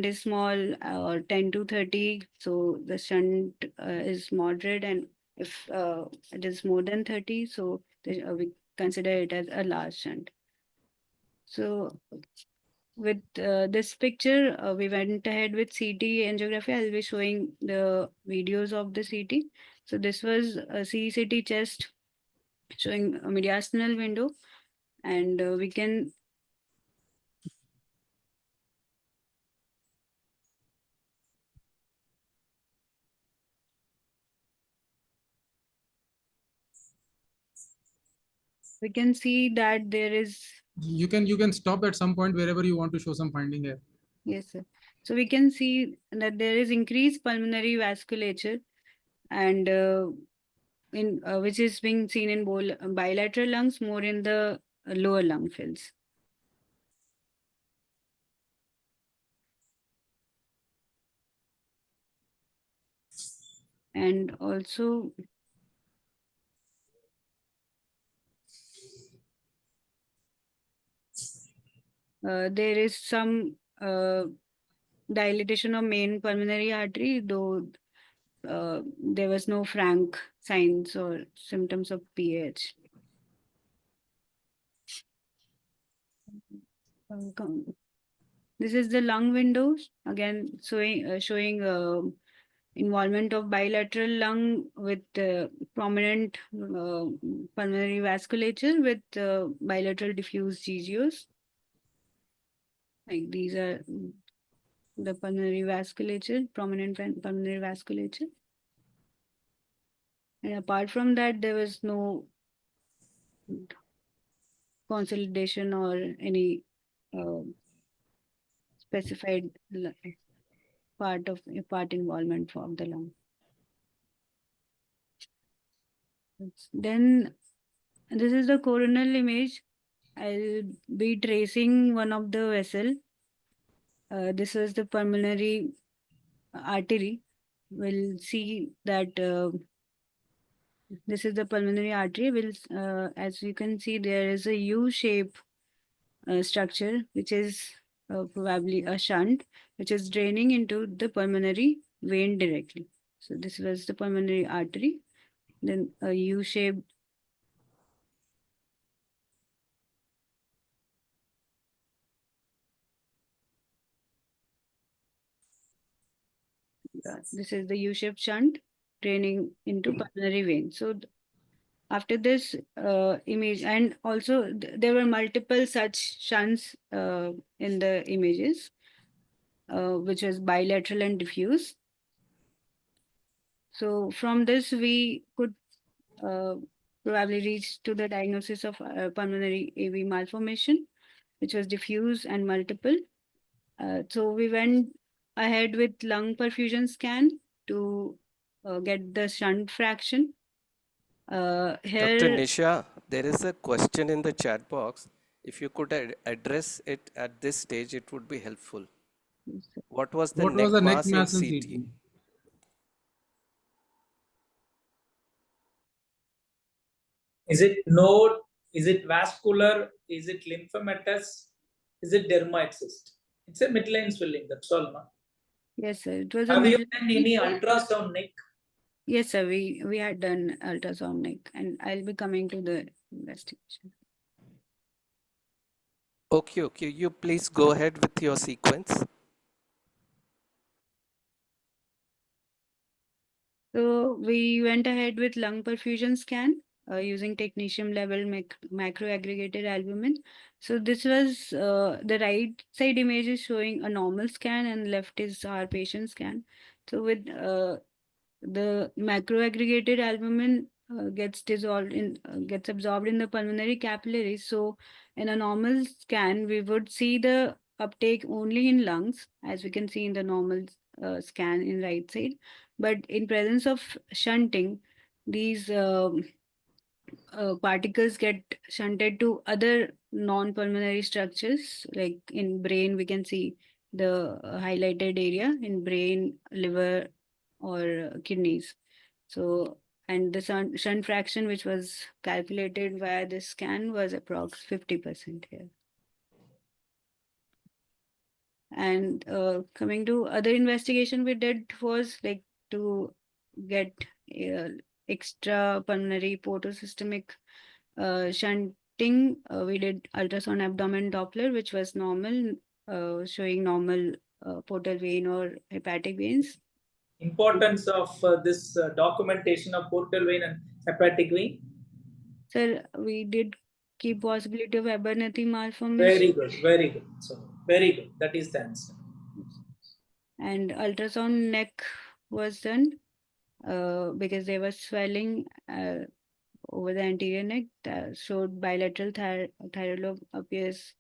is small, or 10 to 30, so the shunt is moderate, and if it is more than 30, so we consider it as a large shunt. So with this picture, we went ahead with CT angiography. I'll be showing the videos of the CT. So this was a CCT chest showing a mediastinal window, and we can see that there is. You can stop at some point wherever you want to show some finding here. Yes, sir. So we can see that there is increased pulmonary vasculature, and in which is being seen in bilateral lungs, more in the lower lung fields. And also there is some dilatation of main pulmonary artery, though there was no frank signs or symptoms of PH. This is the lung windows, again showing involvement of bilateral lung with prominent pulmonary vasculature with bilateral diffuse GGOs. Like these are the pulmonary vasculature, prominent pulmonary vasculature. And apart from that, there was no consolidation or any specified part involvement from the lung. Then this is the coronal image. I'll be tracing one of the vessel. This is the pulmonary artery. We'll see that this is the pulmonary artery. As you can see, there is a U-shape structure, which is probably a shunt, which is draining into the pulmonary vein directly. So this was the pulmonary artery. Then a U-shaped this is the U-shaped shunt draining into pulmonary vein. So after this image, and also there were multiple such shunts in the images, which was bilateral and diffuse. So from this, we could probably reach to the diagnosis of pulmonary AV malformation, which was diffuse and multiple. So we went ahead with lung perfusion scan to get the shunt fraction. Dr. Here, Nisha, there is a question in the chat box. If you could address it at this stage, it would be helpful. What was the What was neck the neck mass in mass in CT? CT? Is it node? Is it vascular? Is it lymphomatous? Is it dermoid cyst? It's a midline swelling, that's all. No? yes, sir, it was a Have you midline. done any ultrasound neck? Yes, sir, we had done ultrasound neck, and I'll be coming to the investigation. Okay. You please go ahead with your sequence. So we went ahead with lung perfusion scan using technetium level macro aggregated albumin. So this was the right side image is showing a normal scan and left is our patient scan. So with the macro aggregated albumin gets dissolved in gets absorbed in the pulmonary capillaries. So in a normal scan, we would see the uptake only in lungs, as we can see in the normal scan in right side. But in presence of shunting, these particles get shunted to other non-pulmonary structures. Like in brain, we can see the highlighted area in brain, liver, or kidneys. So, and the shunt fraction, which was calculated via this scan, was approx 50% here. And coming to other investigation we did was like to get extra pulmonary portosystemic shunting. We did ultrasound abdomen Doppler, which was normal, showing normal portal vein or hepatic veins. Importance of this documentation of portal vein and hepatic vein? Sir, we did keep possibility of Abernethy malformation. Very good. So, very good. That is the answer. And ultrasound neck was done because there was swelling over the anterior neck that showed bilateral thyroid lobe appears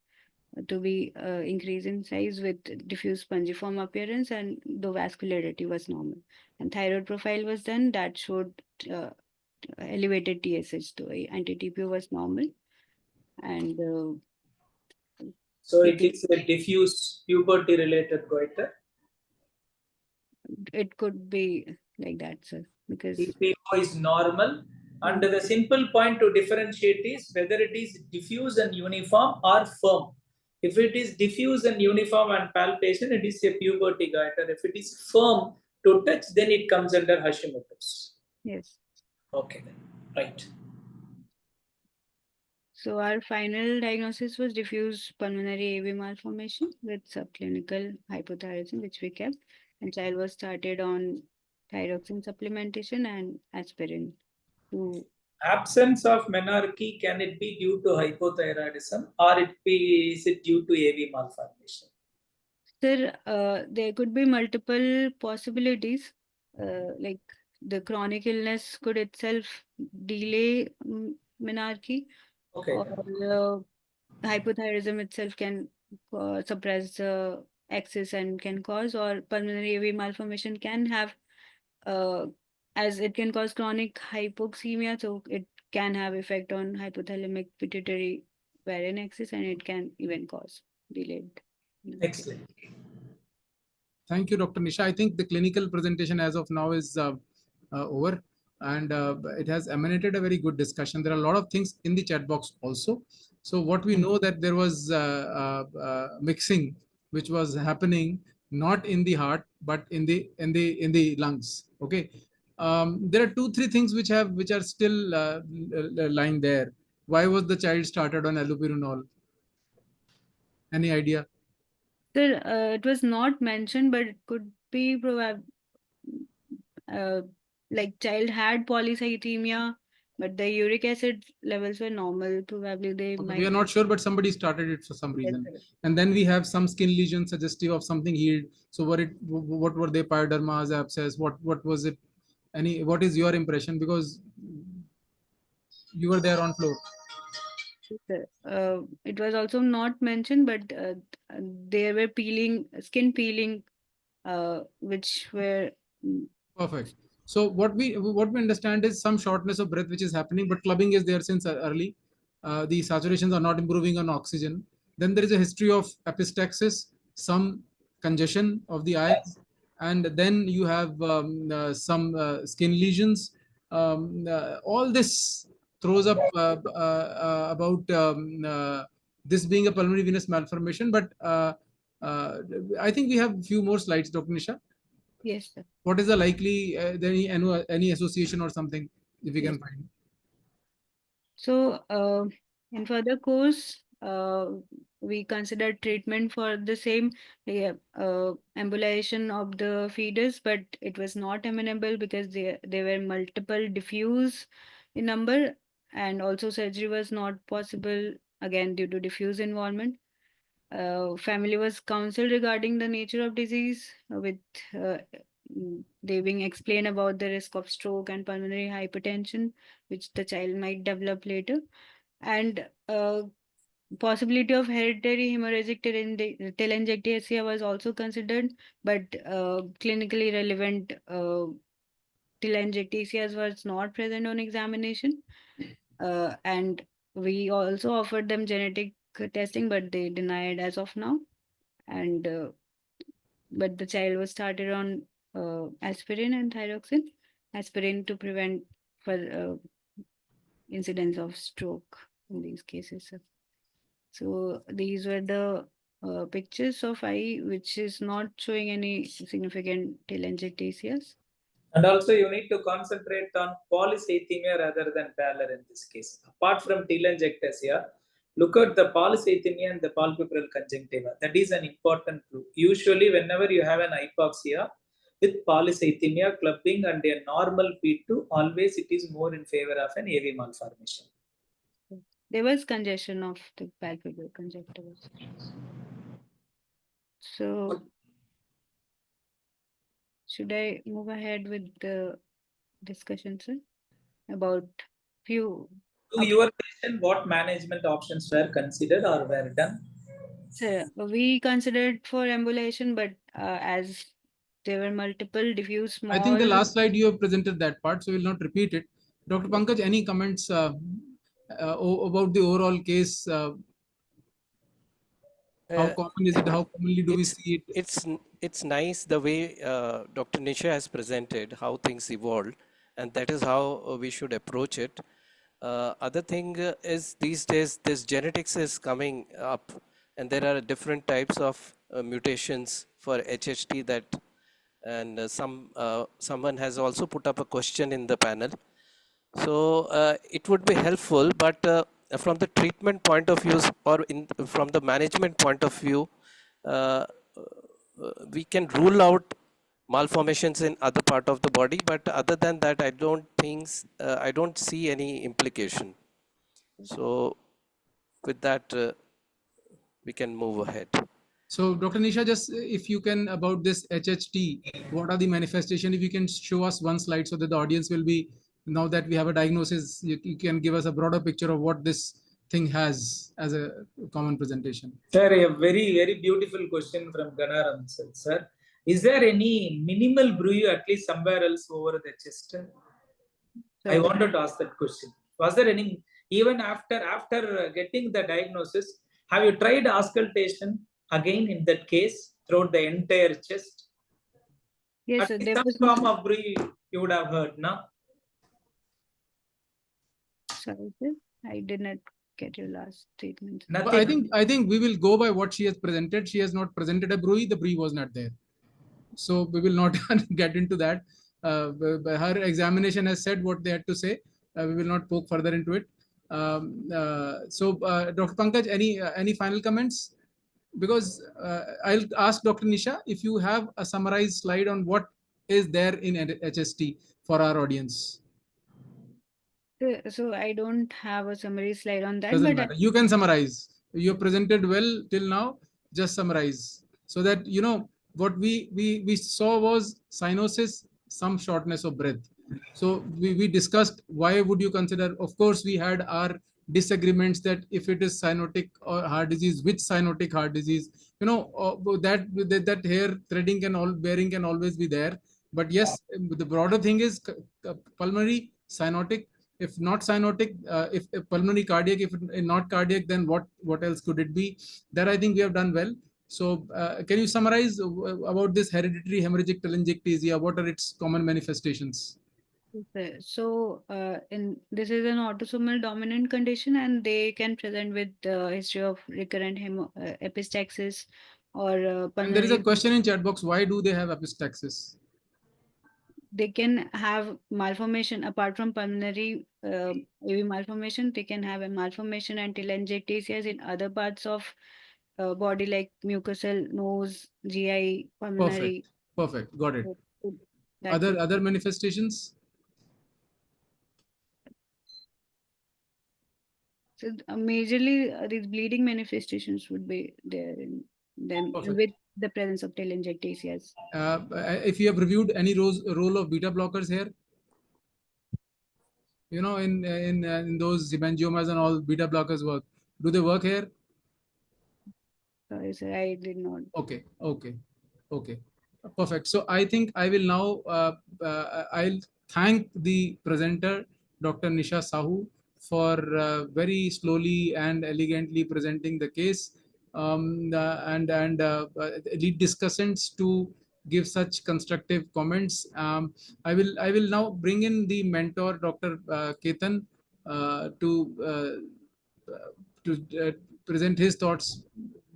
to be increased in size with diffuse spongiform appearance, and the vascularity was normal. And thyroid profile was done that showed elevated TSH. The anti-TPO was normal, and so it is a diffuse puberty related goiter. It could be like that, sir, because TPO is normal. And the simple point to differentiate is whether it is diffuse and uniform or firm. If it is diffuse and uniform and palpation, it is a puberty goiter. If it is firm to touch, then it comes under Hashimoto's. yes. Okay, then. Right. So our final diagnosis was diffuse pulmonary AV malformation with subclinical hypothyroidism, which we kept, and child was started on thyroxine supplementation and aspirin. To Absence of menarche, can it be due to hypothyroidism or is it due to AV malformation? Sir, there could be multiple possibilities, like the chronic illness could itself delay menarche, Okay. or hypothyroidism itself can suppress the axis and can cause, or pulmonary AV malformation can have, as it can cause chronic hypoxemia, so it can have effect on hypothalamic pituitary variant axis, and it can even cause delayed. Excellent. Thank you, Dr. Nisha. I think the clinical presentation as of now is over, and it has emanated a very good discussion. There are a lot of things in the chat box also. So what we know that there was mixing which was happening not in the heart but in the lungs. Okay, there are 2-3 things which are still lying there. Why was the child started on allopurinol? Any idea? Sir, it was not mentioned, but it could be like child had polycythemia, but the uric acid levels were normal. Probably they Okay, might. we are not sure, but somebody started it for some reason. Yes, and then we have some skin lesions suggestive of something healed. So what were they? Pyodermas, abscess? What was it? What is your impression? Because you were there on floor. sir. It was also not mentioned, but there were skin peeling which were Perfect. So what we understand is some shortness of breath which is happening, but clubbing is there since early. The saturations are not improving on oxygen. Then there is a history of epistaxis, some congestion of the eyes, and then you have some skin lesions. All this throws up about this being a pulmonary venous malformation. But I think we have a few more slides, Dr. Nisha. yes, sir. What is the likely any association or something if we can find? So, in further course, we considered treatment for the same ambulation of the feeders, but it was not amenable because they were multiple diffuse in number, and also surgery was not possible again due to diffuse involvement. Family was counseled regarding the nature of disease with they being explained about the risk of stroke and pulmonary hypertension, which the child might develop later, and possibility of hereditary hemorrhagic telangiectasia was also considered, but clinically relevant telangiectasia was not present on examination, and we also offered them genetic testing, but they denied as of now, and but the child was started on aspirin and thyroxine, aspirin to prevent for incidence of stroke in these cases. So these were the pictures of eye which is not showing any significant telangiectasias. And also you need to concentrate on polycythemia rather than pallor in this case. Apart from telangiectasia, look at the polycythemia and the palpebral conjunctiva. That is an important clue. Usually whenever you have an hypoxia with polycythemia, clubbing and a normal P2, always it is more in favor of an AV malformation. There was congestion of the palpebral conjunctiva. So should I move ahead with the discussion, sir, about few? To your question, what management options were considered or were done? Sir, we considered for ambulation, but as there were multiple diffuse small. I think the last slide you have presented that part, so we'll not repeat it. Dr. Pankaj, any comments about the overall case? How common is it? How commonly do we see it? It's nice the way Dr. Nisha has presented how things evolved, and that is how we should approach it. Other thing is these days this genetics is coming up, and there are different types of mutations for HHT that, and someone has also put up a question in the panel. So it would be helpful, but from the treatment point of view or from the management point of view, we can rule out malformations in other part of the body, but other than that, I don't see any implication. So with that, we can move ahead. So Dr. Nisha, just if you can about this HHT, what are the manifestation? If you can show us one slide so that the audience will be, now that we have a diagnosis, you can give us a broader picture of what this thing has as a common presentation. Sir, a very, very beautiful question from Ganaram, sir. Is there any minimal bruit at least somewhere else over the chest? I wanted to ask that question. Was there any, even after getting the diagnosis, have you tried auscultation again in that case throughout the entire chest? Yes, sir. There was some form of bruit you would have heard, no? Sorry, sir. I did not get your last statement. I think we will go by what she has presented. She has not presented a bruit. The bruit was not there. So we will not get into that. Her examination has said what they had to say. We will not poke further into it. Dr. Pankaj, any final comments? Because I'll ask Dr. Nisha if you have a summarized slide on what is there in HST for our audience. So I don't have a summary slide on that. Doesn't matter. You can summarize. You presented well till now. Just summarize so that you know what we saw was cyanosis, some shortness of breath. So we discussed why would you consider. Of course, we had our disagreements that if it is cyanotic or heart disease, which cyanotic heart disease, that hair threading bearing can always be there. But yes, the broader thing is pulmonary cyanotic. If not cyanotic, if pulmonary cardiac, if not cardiac, then what else could it be? That I think we have done well. So can you summarize about this hereditary hemorrhagic telangiectasia? What are its common manifestations? Okay. So, this is an autosomal dominant condition, and they can present with history of recurrent epistaxis or And there is a pulmonary. question in chat box: why do they have epistaxis? They can have malformation apart from pulmonary AV malformation. They can have a malformation and telangiectasias in other parts of body like mucosal, nose, GI, pulmonary. Perfect. Got it. So that could. Other manifestations? So majorly these bleeding manifestations would be there in them Perfect. with the presence of telangiectasias. If you have reviewed any role of beta blockers here, in those hemangiomas and all, beta blockers work. Do they work here? Sorry, sir, I did not. Okay. Perfect. So I think I will now I'll thank the presenter, Dr. Nisha Sahu, for very slowly and elegantly presenting the case, and lead discussants to give such constructive comments. I will now bring in the mentor, Dr. Ketan, to present his thoughts,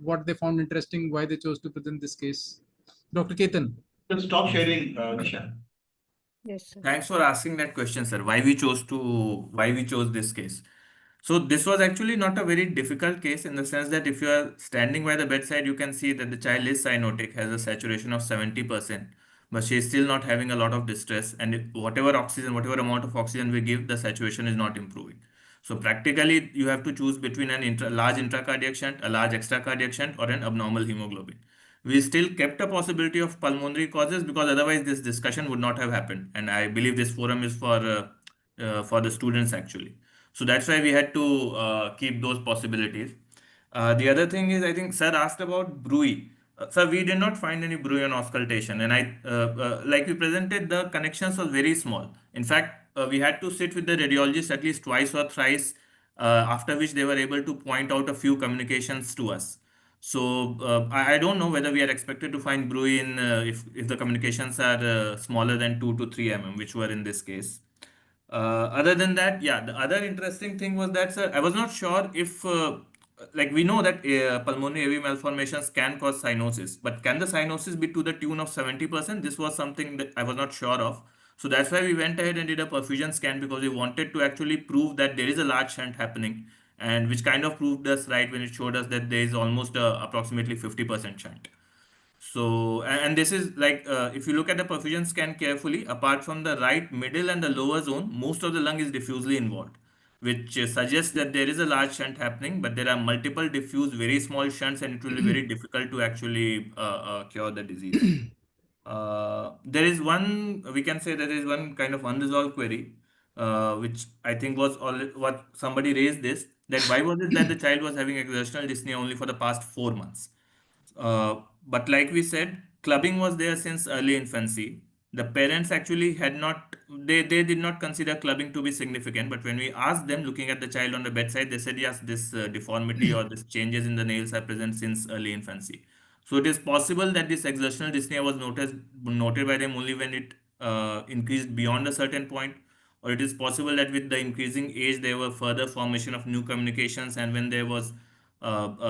what they found interesting, why they chose to present this case. Dr. Ketan. Just stop sharing, Nisha. Yes, sir. Thanks for asking that question, sir. Why we chose this case? So this was actually not a very difficult case in the sense that if you are standing by the bedside, you can see that the child is cyanotic, has a saturation of 70%, but she is still not having a lot of distress. And whatever whatever amount of oxygen we give, the saturation is not improving. So practically, you have to choose between an large intracardiac shunt, a large extracardiac shunt, or an abnormal hemoglobin. We still kept a possibility of pulmonary causes because otherwise this discussion would not have happened. And I believe this forum is for the students actually. So that's why we had to keep those possibilities. The other thing is, I think Sir asked about bruit. Sir, we did not find any bruit on auscultation, and like we presented, the connections was very small. In fact, we had to sit with the radiologist at least twice or thrice, after which they were able to point out a few communications to us. So I don't know whether we are expected to find bruit in if the communications are smaller than 2 to 3 mm, which were in this case. Other than that, yeah, the other interesting thing was that, sir, I was not sure if, like, we know that pulmonary AV malformations can cause cyanosis, but can the cyanosis be to the tune of 70%? This was something that I was not sure of. So that's why we went ahead and did a perfusion scan because we wanted to actually prove that there is a large shunt happening, and which kind of proved us right when it showed us that there is almost approximately 50% shunt. So, and this is like, if you look at the perfusion scan carefully, apart from the right middle and the lower zone, most of the lung is diffusely involved, which suggests that there is a large shunt happening, but there are multiple diffuse, very small shunts, and it will be very difficult to actually cure the disease. There is one, we can say there is one kind of unresolved query, which I think was all what somebody raised this, that why was it that the child was having exertional dyspnea only for the past 4 months? But like we said, clubbing was there since early infancy. The parents actually had not, they did not consider clubbing to be significant. But when we asked them, looking at the child on the bedside, they said, yes, this deformity or this changes in the nails are present since early infancy. So it is possible that this exertional dyspnea was noted by them only when it increased beyond a certain point, or it is possible that with the increasing age there were further formation of new communications, and when there was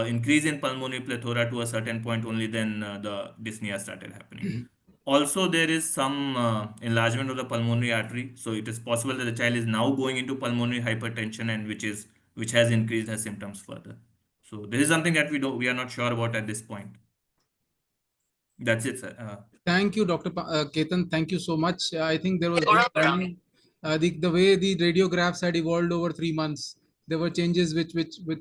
increase in pulmonary plethora to a certain point, only then the dyspnea started happening. Also, there is some enlargement of the pulmonary artery, so it is possible that the child is now going into pulmonary hypertension, and which has increased her symptoms further. So this is something that we are not sure about at this point. That's it, sir. Thank you, Dr. Ketan. Thank you so much. I think there was good planning. The way the radiographs had evolved over 3 months, there were changes which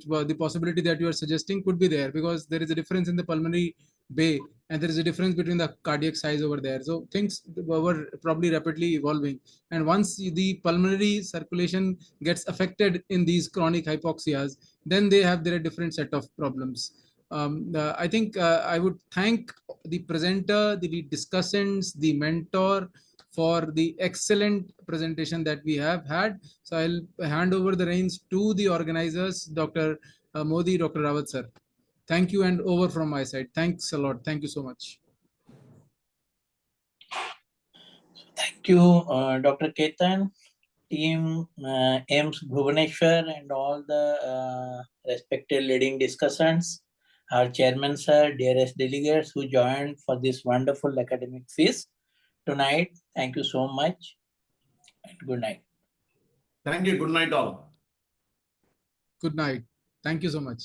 were the possibility that you are suggesting could be there, because there is a difference in the pulmonary bay, and there is a difference between the cardiac size over there. So things were probably rapidly evolving. And once the pulmonary circulation gets affected in these chronic hypoxias, then they have their different set of problems. I think I would thank the presenter, the discussants, the mentor for the excellent presentation that we have had. So I'll hand over the reins to the organizers, Dr. Modi, Dr. Rawat sir. Thank you, and over from my side. Thanks a lot. Thank you so much. Thank you, Dr. Ketan, team AIMS Bhubaneswar, and all the respected leading discussants, our chairman sir, dearest delegates who joined for this wonderful academic feast tonight. Thank you so much, and good night. Thank you. Good night, all. Good night. Thank you so much.